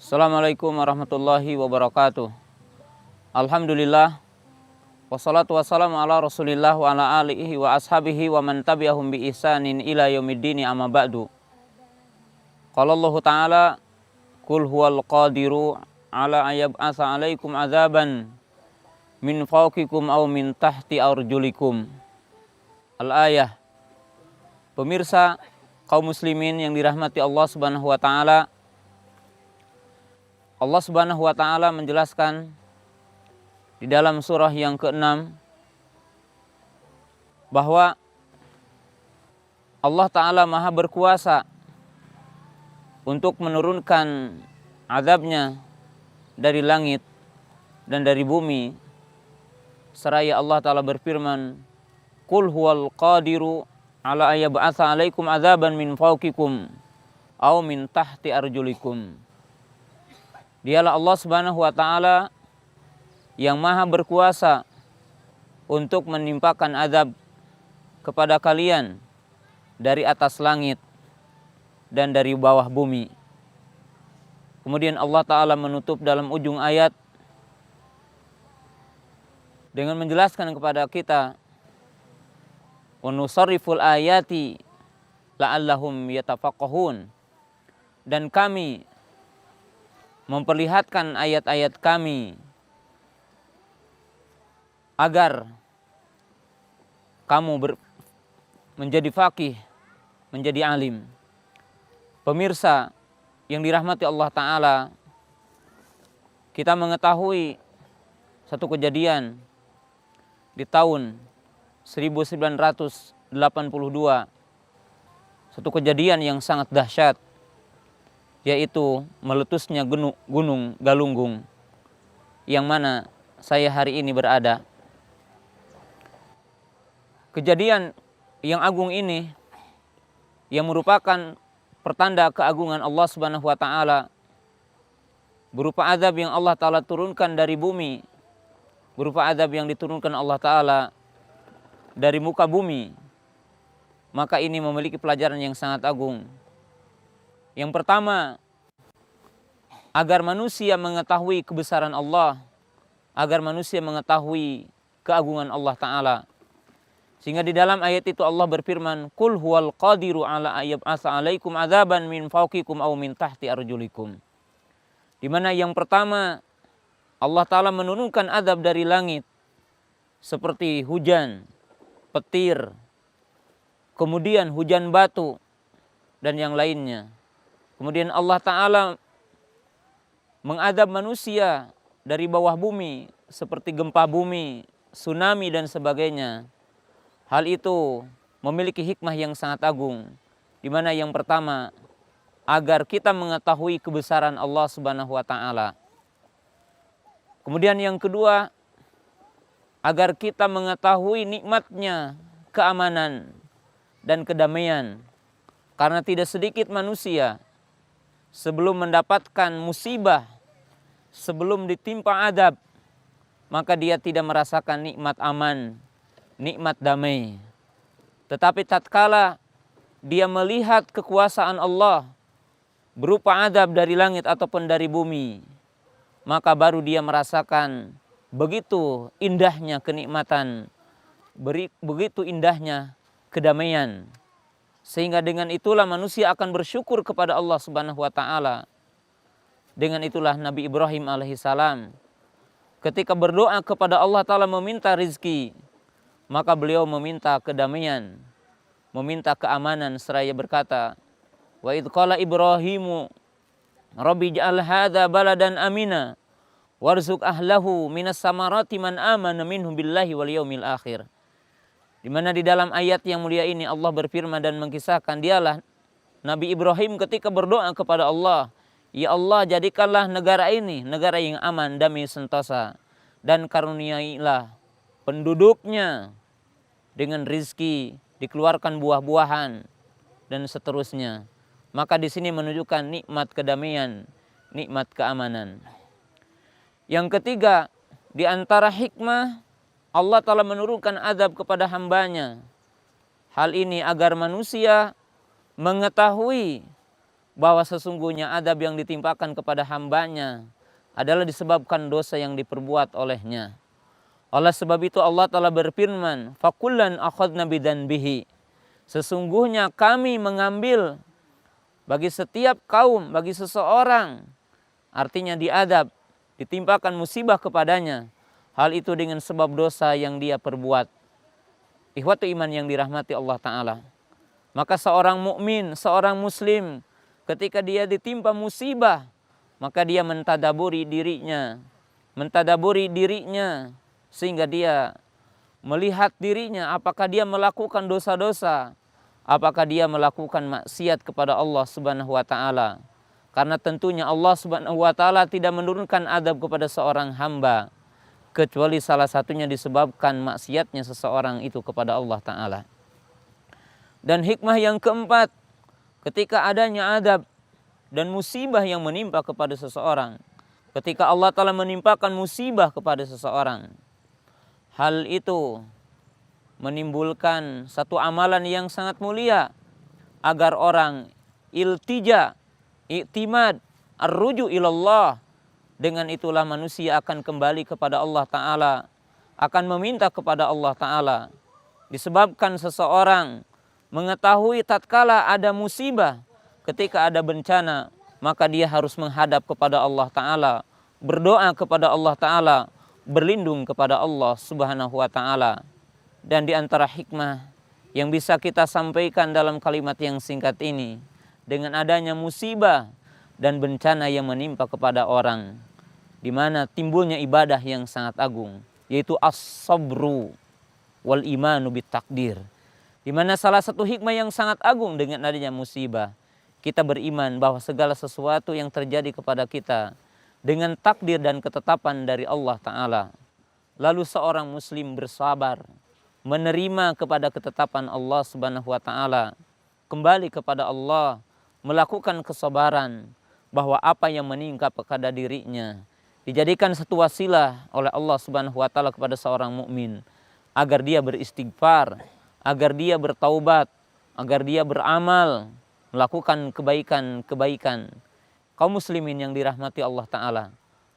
Assalamualaikum warahmatullahi wabarakatuh. Alhamdulillah, wassalatu wassalamu ala rasulillah wa ala alihi wa ashabihi wa man tabi'ahum bi ihsanin ila yaumiddini amma ba'du. Qala Allah Ta'ala, Qul huwal qadiru ala ayyab'asa alaikum azaban min fawqikum aw min tahti arjulikum. Al-ayah. Pemirsa kaum muslimin yang dirahmati Allah Subhanahu wa taala, Allah Subhanahu wa taala menjelaskan di dalam surah yang ke-6 bahwa Allah Ta'ala maha berkuasa untuk menurunkan azabnya dari langit dan dari bumi. Seraya Allah Ta'ala berfirman, Qul huwal qadiru ala ayyab'atsa alaikum azaban min fawqikum aw min tahti arjulikum. Dialah Allah Subhanahu wa taala yang maha berkuasa untuk menimpakan azab kepada kalian dari atas langit dan dari bawah bumi. Kemudian Allah Ta'ala menutup dalam ujung ayat dengan menjelaskan kepada kita, wa nusarriful ayati la'allahum yatafaqahun, dan kami memperlihatkan ayat-ayat kami agar kamu menjadi faqih, menjadi alim. Pemirsa yang dirahmati Allah Ta'ala, kita mengetahui satu kejadian di tahun 1982, satu kejadian yang sangat dahsyat, yaitu meletusnya gunung Galunggung yang mana saya hari ini berada. Kejadian yang agung ini yang merupakan pertanda keagungan Allah Subhanahu wa taala berupa azab yang Allah Ta'ala turunkan dari bumi, berupa azab yang diturunkan Allah Ta'ala dari muka bumi. Maka ini memiliki pelajaran yang sangat agung. Yang pertama, agar manusia mengetahui kebesaran Allah, agar manusia mengetahui keagungan Allah Ta'ala. Sehingga di dalam ayat itu Allah berfirman, Qul huwal qadiru ala ayyab'atsa alaikum azaban min fawqikum aw min tahti arjulikum. Di mana yang pertama, Allah Ta'ala menurunkan azab dari langit seperti hujan, petir, kemudian hujan batu dan yang lainnya. Kemudian Allah Ta'ala mengadab manusia dari bawah bumi seperti gempa bumi, tsunami dan sebagainya. Hal itu memiliki hikmah yang sangat agung, di mana yang pertama, agar kita mengetahui kebesaran Allah Subhanahu wa taala. Kemudian yang kedua, agar kita mengetahui nikmatnya keamanan dan kedamaian. Karena tidak sedikit manusia sebelum mendapatkan musibah, sebelum ditimpa azab, maka dia tidak merasakan nikmat aman, nikmat damai. Tetapi tatkala dia melihat kekuasaan Allah berupa azab dari langit ataupun dari bumi, maka baru dia merasakan begitu indahnya kenikmatan, begitu indahnya kedamaian. Sehingga dengan itulah manusia akan bersyukur kepada Allah Subhanahu wa taala. Dengan itulah Nabi Ibrahim alaihissalam ketika berdoa kepada Allah Ta'ala meminta rizki, maka beliau meminta kedamaian, meminta keamanan, seraya berkata, wa idh qala Ibrahimu Rabbi ja'al hadza baladan amina warzuq ahlahu minas samarati man amana minhum billahi wal yaumil akhir. Di mana di dalam ayat yang mulia ini Allah berfirman dan mengkisahkan, dialah Nabi Ibrahim ketika berdoa kepada Allah, ya Allah, jadikanlah negara ini negara yang aman, damai, sentosa, dan karuniailah penduduknya dengan rizki, dikeluarkan buah-buahan dan seterusnya. Maka di sini menunjukkan nikmat kedamaian, nikmat keamanan. Yang ketiga, di antara hikmah Allah Ta'ala menurunkan azab kepada hambanya. Hal ini agar manusia mengetahui bahwa sesungguhnya adab yang ditimpakan kepada hambanya adalah disebabkan dosa yang diperbuat olehnya. Oleh sebab itu Allah Ta'ala berfirman, fakullan akhadna bidanbihi. Sesungguhnya kami mengambil bagi setiap kaum, bagi seseorang, artinya diadab, ditimpakan musibah kepadanya, hal itu dengan sebab dosa yang dia perbuat. Ikhwatu iman yang dirahmati Allah Ta'ala. Maka seorang mukmin, seorang muslim, ketika dia ditimpa musibah, maka dia mentadaburi dirinya, sehingga dia melihat dirinya apakah dia melakukan dosa-dosa, apakah dia melakukan maksiat kepada Allah Subhanahu wa taala. Karena tentunya Allah Subhanahu wa taala tidak menurunkan adab kepada seorang hamba kecuali salah satunya disebabkan maksiatnya seseorang itu kepada Allah Ta'ala. Dan hikmah yang keempat, ketika adanya adab dan musibah yang menimpa kepada seseorang, ketika Allah Ta'ala menimpakan musibah kepada seseorang, hal itu menimbulkan satu amalan yang sangat mulia agar orang iltija, iktimad, arruju ilallah. Dengan itulah manusia akan kembali kepada Allah Ta'ala, akan meminta kepada Allah Ta'ala. Disebabkan seseorang mengetahui tatkala ada musibah, ketika ada bencana, maka dia harus menghadap kepada Allah Ta'ala, berdoa kepada Allah Ta'ala, berlindung kepada Allah Subhanahu wa Ta'ala. Dan di antara hikmah yang bisa kita sampaikan dalam kalimat yang singkat ini, dengan adanya musibah dan bencana yang menimpa kepada orang, di mana timbulnya ibadah yang sangat agung, yaitu as-sabru wal imanu bitakdir. Di mana salah satu hikmah yang sangat agung dengan adanya musibah, kita beriman bahwa segala sesuatu yang terjadi kepada kita dengan takdir dan ketetapan dari Allah Ta'ala. Lalu seorang muslim bersabar, menerima kepada ketetapan Allah Subhanahu wa Ta'ala, kembali kepada Allah, melakukan kesabaran bahwa apa yang menimpa kepada dirinya dijadikan satu wasilah oleh Allah Subhanahu wa Ta'ala kepada seorang mukmin agar dia beristighfar, agar dia bertaubat, agar dia beramal, melakukan kebaikan-kebaikan. Kaum muslimin yang dirahmati Allah Ta'ala,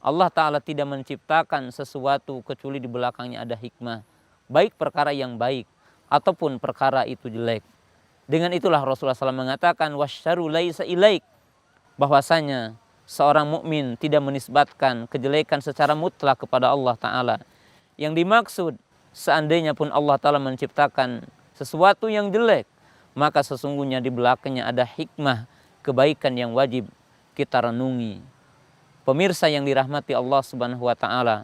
Allah Ta'ala tidak menciptakan sesuatu kecuali di belakangnya ada hikmah, baik perkara yang baik ataupun perkara itu jelek. Dengan itulah Rasulullah SAW mengatakan wasyaru laisa ilaik, bahwasanya seorang mukmin tidak menisbatkan kejelekan secara mutlak kepada Allah Ta'ala. Yang dimaksud, seandainya pun Allah Ta'ala menciptakan sesuatu yang jelek, maka sesungguhnya di belakangnya ada hikmah kebaikan yang wajib kita renungi. Pemirsa yang dirahmati Allah Subhanahu wa Ta'ala,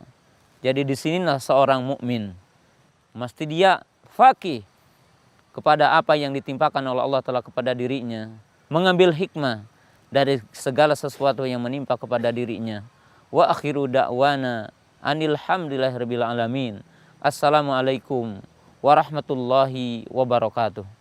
jadi disinilah seorang mukmin mesti dia faqih kepada apa yang ditimpakan oleh Allah Ta'ala kepada dirinya, mengambil hikmah dari segala sesuatu yang menimpa kepada dirinya. Wa akhiru da'wana anil hamdulillahirabbil alamin. Assalamualaikum warahmatullahi wabarakatuh.